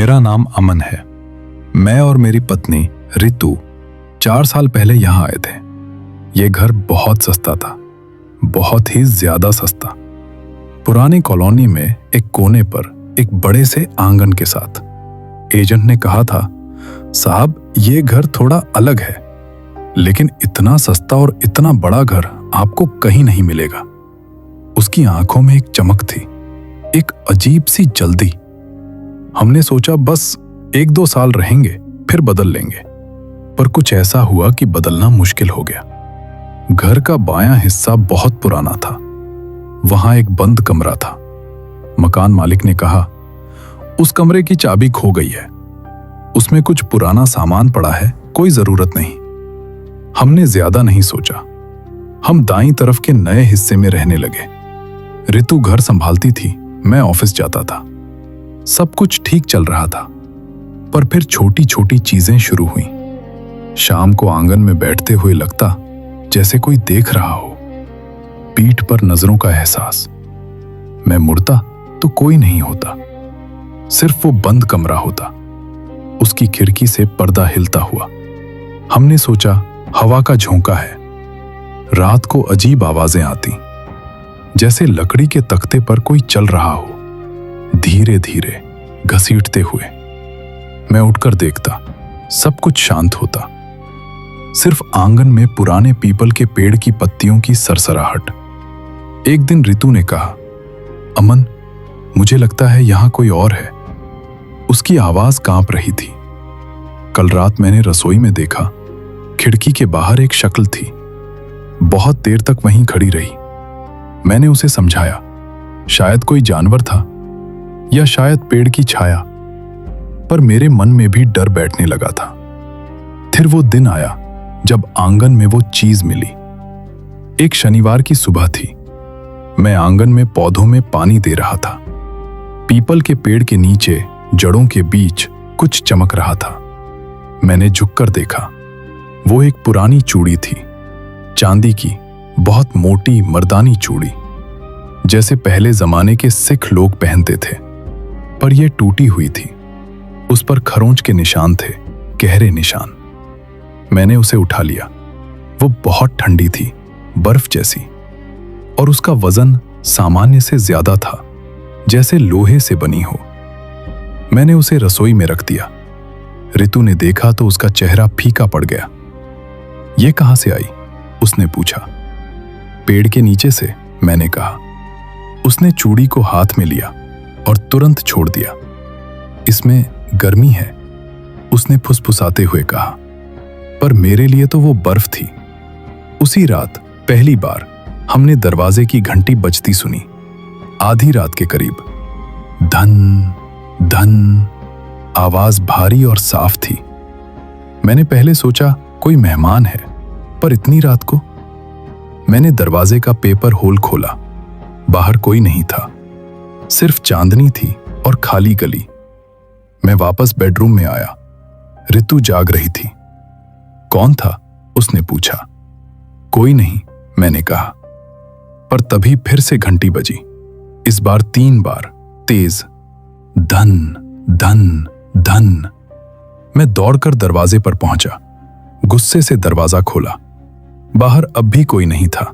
मेरा नाम अमन है। मैं और मेरी पत्नी रितु 4 साल पहले यहाँ आए थे। ये घर बहुत सस्ता था, बहुत ही ज्यादा सस्ता। पुरानी कॉलोनी में एक कोने पर एक बड़े से आंगन के साथ। एजेंट ने कहा था, साहब ये घर थोड़ा अलग है, लेकिन इतना सस्ता और इतना बड़ा घर आपको कहीं नहीं मिलेगा। उसकी आंखों में एक चमक थी, एक अजीब सी जल्दी। हमने सोचा बस 1-2 साल रहेंगे फिर बदल लेंगे, पर कुछ ऐसा हुआ कि बदलना मुश्किल हो गया। घर का बायां हिस्सा बहुत पुराना था, वहां एक बंद कमरा था। मकान मालिक ने कहा, उस कमरे की चाबी खो गई है, उसमें कुछ पुराना सामान पड़ा है, कोई जरूरत नहीं। हमने ज्यादा नहीं सोचा, हम दाईं तरफ के नए हिस्से में रहने लगे। रितु घर संभालती थी, मैं ऑफिस जाता था। सब कुछ ठीक चल रहा था, पर फिर छोटी छोटी चीजें शुरू हुई। शाम को आंगन में बैठते हुए लगता जैसे कोई देख रहा हो, पीठ पर नजरों का एहसास। मैं मुड़ता तो कोई नहीं होता, सिर्फ वो बंद कमरा होता, उसकी खिड़की से पर्दा हिलता हुआ। हमने सोचा हवा का झोंका है। रात को अजीब आवाजें आती, जैसे लकड़ी के तख्ते पर कोई चल रहा हो, धीरे धीरे घसीटते हुए। मैं उठकर देखता, सब कुछ शांत होता, सिर्फ आंगन में पुराने पीपल के पेड़ की पत्तियों की सरसराहट। एक दिन रितु ने कहा, अमन मुझे लगता है यहां कोई और है। उसकी आवाज कांप रही थी। कल रात मैंने रसोई में देखा, खिड़की के बाहर एक शक्ल थी, बहुत देर तक वहीं खड़ी रही। मैंने उसे समझाया, शायद कोई जानवर था या शायद पेड़ की छाया, पर मेरे मन में भी डर बैठने लगा था। फिर वो दिन आया जब आंगन में वो चीज मिली। एक शनिवार की सुबह थी। मैं आंगन में पौधों में पानी दे रहा था। पीपल के पेड़ के नीचे जड़ों के बीच कुछ चमक रहा था। मैंने झुककर देखा, वो एक पुरानी चूड़ी थी, चांदी की, बहुत मोटी मर्दानी चूड़ी, जैसे पहले जमाने के सिख लोग पहनते थे, पर यह टूटी हुई थी। उस पर खरोंच के निशान थे, गहरे निशान। मैंने उसे उठा लिया। वो बहुत ठंडी थी, बर्फ जैसी, और उसका वजन सामान्य से ज्यादा था, जैसे लोहे से बनी हो। मैंने उसे रसोई में रख दिया। रितु ने देखा तो उसका चेहरा फीका पड़ गया। ये कहां से आई? उसने पूछा। पेड़ के नीचे से, मैंने कहा। उसने चूड़ी को हाथ में लिया और तुरंत छोड़ दिया। इसमें गर्मी है, उसने फुसफुसाते हुए कहा, पर मेरे लिए तो वो बर्फ थी। उसी रात पहली बार हमने दरवाजे की घंटी बजती सुनी, आधी रात के करीब। धन धन, आवाज भारी और साफ थी। मैंने पहले सोचा कोई मेहमान है, पर इतनी रात को। मैंने दरवाजे का पेपर होल खोला। बाहर कोई नहीं था, सिर्फ चांदनी थी और खाली गली। मैं वापस बेडरूम में आया। रितु जाग रही थी। कौन था? उसने पूछा। कोई नहीं, मैंने कहा। पर तभी फिर से घंटी बजी, इस बार 3 बार, तेज। धन धन धन। मैं दौड़कर दरवाजे पर पहुंचा, गुस्से से दरवाजा खोला। बाहर अब भी कोई नहीं था,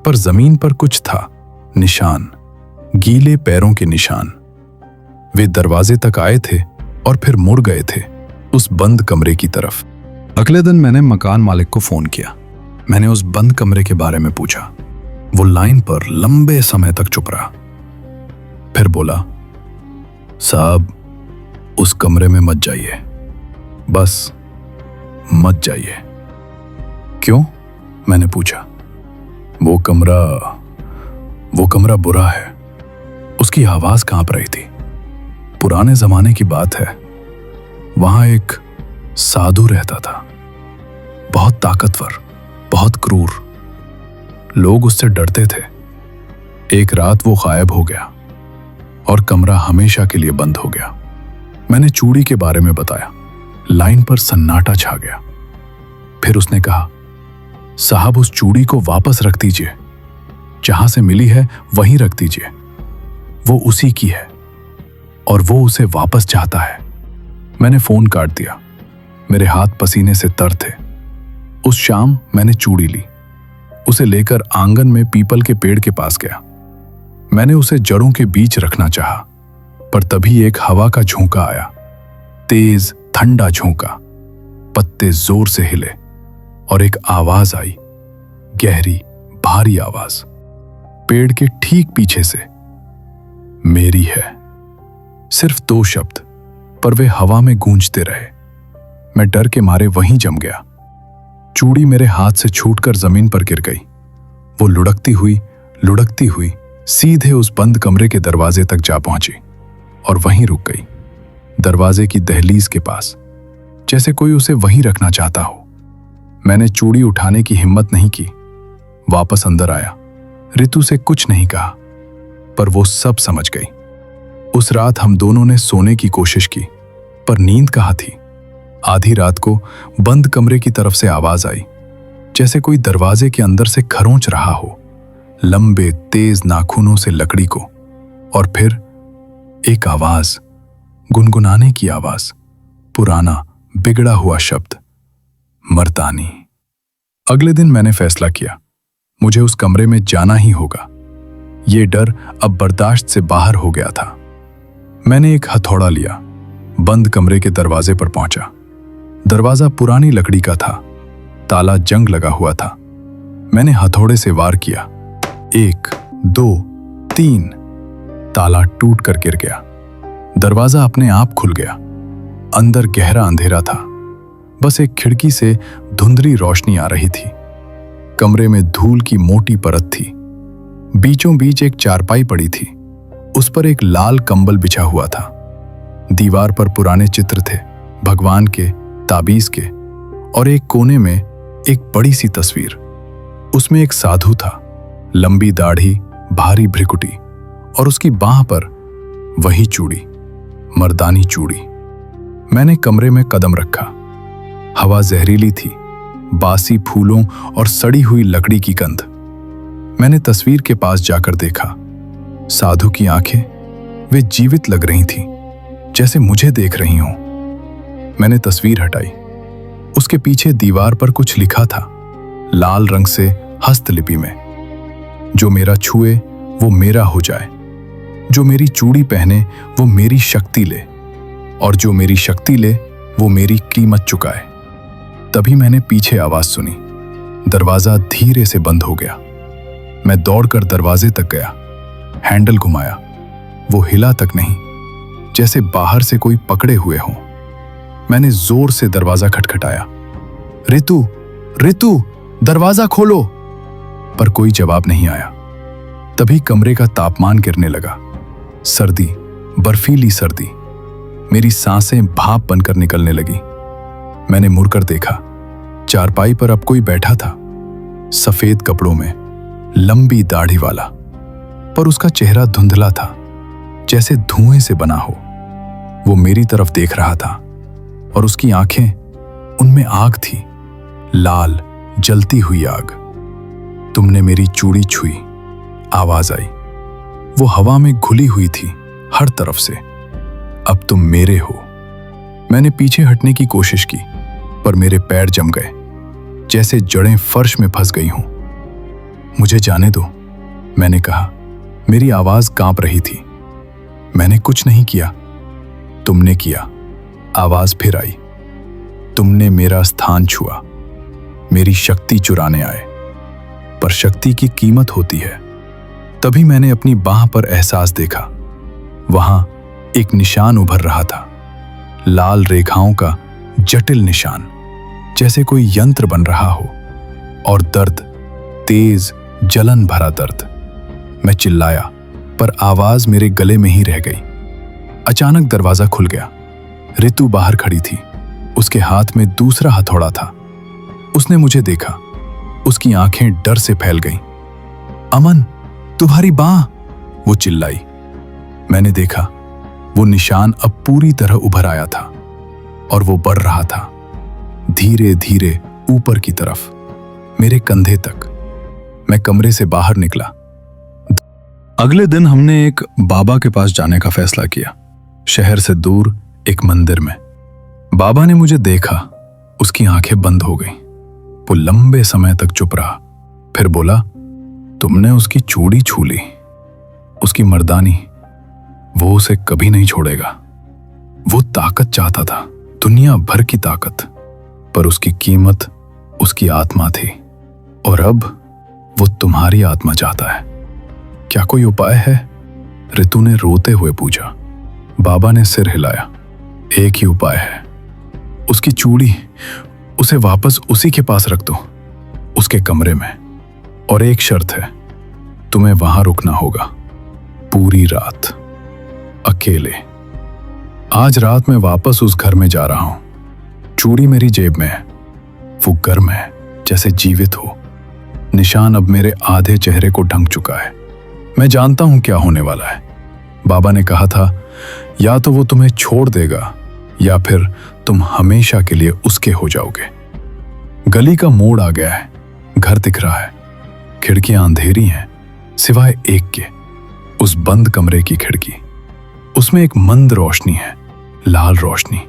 पर जमीन पर कुछ था, निशान, गीले पैरों के निशान। वे दरवाजे तक आए थे और फिर मुड़ गए थे उस बंद कमरे की तरफ। अगले दिन मैंने मकान मालिक को फोन किया। मैंने उस बंद कमरे के बारे में पूछा। वो लाइन पर लंबे समय तक चुप रहा, फिर बोला, साहब उस कमरे में मत जाइए, बस मत जाइए। क्यों? मैंने पूछा। वो कमरा बुरा है। उसकी आवाज कांप रही थी। पुराने जमाने की बात है। वहां एक साधु रहता था, बहुत ताकतवर, बहुत क्रूर। लोग उससे डरते थे। एक रात वो गायब हो गया और कमरा हमेशा के लिए बंद हो गया। मैंने चूड़ी के बारे में बताया। लाइन पर सन्नाटा छा गया। फिर उसने कहा, साहब उस चूड़ी को वापस रख दीजिए, जहां से मिली है वहीं रख दीजिए। वो उसी की है और वो उसे वापस चाहता है। मैंने फोन काट दिया। मेरे हाथ पसीने से तर थे। उस शाम मैंने चूड़ी ली, उसे लेकर आंगन में पीपल के पेड़ के पास गया। मैंने उसे जड़ों के बीच रखना चाहा, पर तभी एक हवा का झोंका आया, तेज ठंडा झोंका। पत्ते जोर से हिले और एक आवाज आई, गहरी भारी आवाज, पेड़ के ठीक पीछे से। मेरी है। सिर्फ 2 शब्द, पर वे हवा में गूंजते रहे। मैं डर के मारे वहीं जम गया। चूड़ी मेरे हाथ से छूटकर जमीन पर गिर गई। वो लुढ़कती हुई सीधे उस बंद कमरे के दरवाजे तक जा पहुंची और वहीं रुक गई, दरवाजे की दहलीज के पास, जैसे कोई उसे वहीं रखना चाहता हो। मैंने चूड़ी उठाने की हिम्मत नहीं की। वापस अंदर आया। रितु से कुछ नहीं कहा, पर वो सब समझ गई। उस रात हम दोनों ने सोने की कोशिश की, पर नींद कहाँ थी। आधी रात को बंद कमरे की तरफ से आवाज आई, जैसे कोई दरवाजे के अंदर से खरोंच रहा हो, लंबे तेज नाखूनों से लकड़ी को। और फिर एक आवाज, गुनगुनाने की आवाज, पुराना बिगड़ा हुआ शब्द, मर्दानी। अगले दिन मैंने फैसला किया, मुझे उस कमरे में जाना ही होगा। ये डर अब बर्दाश्त से बाहर हो गया था। मैंने एक हथौड़ा लिया, बंद कमरे के दरवाजे पर पहुंचा। दरवाजा पुरानी लकड़ी का था, ताला जंग लगा हुआ था। मैंने हथौड़े से वार किया। 1, 2, 3, ताला टूट कर गिर गया। दरवाजा अपने आप खुल गया। अंदर गहरा अंधेरा था, बस एक खिड़की से धुंधली रोशनी आ रही थी। कमरे में धूल की मोटी परत थी। बीचों बीच एक चारपाई पड़ी थी, उस पर एक लाल कंबल बिछा हुआ था। दीवार पर पुराने चित्र थे, भगवान के, ताबीज के, और एक कोने में एक बड़ी सी तस्वीर। उसमें एक साधु था, लंबी दाढ़ी, भारी भ्रिकुटी, और उसकी बाह पर वही चूड़ी, मर्दानी चूड़ी। मैंने कमरे में कदम रखा। हवा जहरीली थी, बासी फूलों और सड़ी हुई लकड़ी की गंध। मैंने तस्वीर के पास जाकर देखा। साधु की आंखें, वे जीवित लग रही थीं, जैसे मुझे देख रही हों। मैंने तस्वीर हटाई। उसके पीछे दीवार पर कुछ लिखा था, लाल रंग से हस्तलिपि में, जो मेरा छुए वो मेरा हो जाए, जो मेरी चूड़ी पहने वो मेरी शक्ति ले, और जो मेरी शक्ति ले वो मेरी कीमत चुकाए। तभी मैंने पीछे आवाज सुनी। दरवाजा धीरे से बंद हो गया। मैं दौड़कर दरवाजे तक गया, हैंडल घुमाया। वो हिला तक नहीं, जैसे बाहर से कोई पकड़े हुए हों। मैंने जोर से दरवाजा खटखटाया, रितु, रितु, दरवाजा खोलो। पर कोई जवाब नहीं आया। तभी कमरे का तापमान गिरने लगा। सर्दी, बर्फीली सर्दी। मेरी सांसें भाप बनकर निकलने लगी। मैंने मुड़कर देखा। चारपाई पर अब कोई बैठा था, सफेद कपड़ों में, लंबी दाढ़ी वाला, पर उसका चेहरा धुंधला था, जैसे धुएं से बना हो। वो मेरी तरफ देख रहा था और उसकी आंखें, उनमें आग थी, लाल जलती हुई आग। तुमने मेरी चूड़ी छुई, आवाज आई। वो हवा में घुली हुई थी हर तरफ से। अब तुम मेरे हो। मैंने पीछे हटने की कोशिश की, पर मेरे पैर जम गए, जैसे जड़ें फर्श में फंस गई हों। मुझे जाने दो, मैंने कहा। मेरी आवाज कांप रही थी। मैंने कुछ नहीं किया, तुमने किया। आवाज फिर आई। तुमने मेरा स्थान छुआ, मेरी शक्ति चुराने आए। पर शक्ति की कीमत होती है। तभी मैंने अपनी बाह पर एहसास देखा। वहां एक निशान उभर रहा था, लाल रेखाओं का जटिल निशान, जैसे कोई यंत्र बन रहा हो। और दर्द, तेज जलन भरा दर्द। मैं चिल्लाया, पर आवाज मेरे गले में ही रह गई। अचानक दरवाजा खुल गया। रितु बाहर खड़ी थी, उसके हाथ में दूसरा हथौड़ा था। उसने मुझे देखा, उसकी आंखें डर से फैल गईं। अमन, तुम्हारी बांह, वो चिल्लाई। मैंने देखा, वो निशान अब पूरी तरह उभर आया था और वो बढ़ रहा था, धीरे धीरे ऊपर की तरफ, मेरे कंधे तक। मैं कमरे से बाहर निकला। अगले दिन हमने एक बाबा के पास जाने का फैसला किया, शहर से दूर एक मंदिर में। बाबा ने मुझे देखा, उसकी आंखें बंद हो गईं। वो लंबे समय तक चुप रहा, फिर बोला, तुमने उसकी चूड़ी छू ली, उसकी मर्दानी, वो उसे कभी नहीं छोड़ेगा। वो ताकत चाहता था, दुनिया भर की ताकत, पर उसकी कीमत उसकी आत्मा थी। और अब वो तुम्हारी आत्मा चाहता है। क्या कोई उपाय है? रितु ने रोते हुए पूछा। बाबा ने सिर हिलाया। एक ही उपाय है, उसकी चूड़ी, उसे वापस उसी के पास रख दो, उसके कमरे में। और एक शर्त है, तुम्हें वहां रुकना होगा पूरी रात, अकेले। आज रात मैं वापस उस घर में जा रहा हूं। चूड़ी मेरी जेब में है, वो गर्म है जैसे जीवित हो। निशान अब मेरे आधे चेहरे को ढंक चुका है। मैं जानता हूं क्या होने वाला है। बाबा ने कहा था, या तो वो तुम्हें छोड़ देगा या फिर तुम हमेशा के लिए उसके हो जाओगे। गली का मोड़ आ गया है, घर दिख रहा है, खिड़कियां अंधेरी हैं सिवाय एक के, उस बंद कमरे की खिड़की। उसमें एक मंद रोशनी है, लाल रोशनी,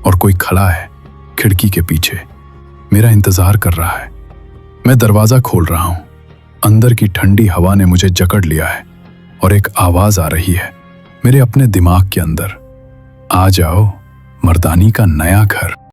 और कोई खड़ा है खिड़की के पीछे, मेरा इंतजार कर रहा है। मैं दरवाजा खोल रहा हूं। अंदर की ठंडी हवा ने मुझे जकड़ लिया है और एक आवाज आ रही है मेरे अपने दिमाग के अंदर, आ जाओ, मर्दानी का नया घर।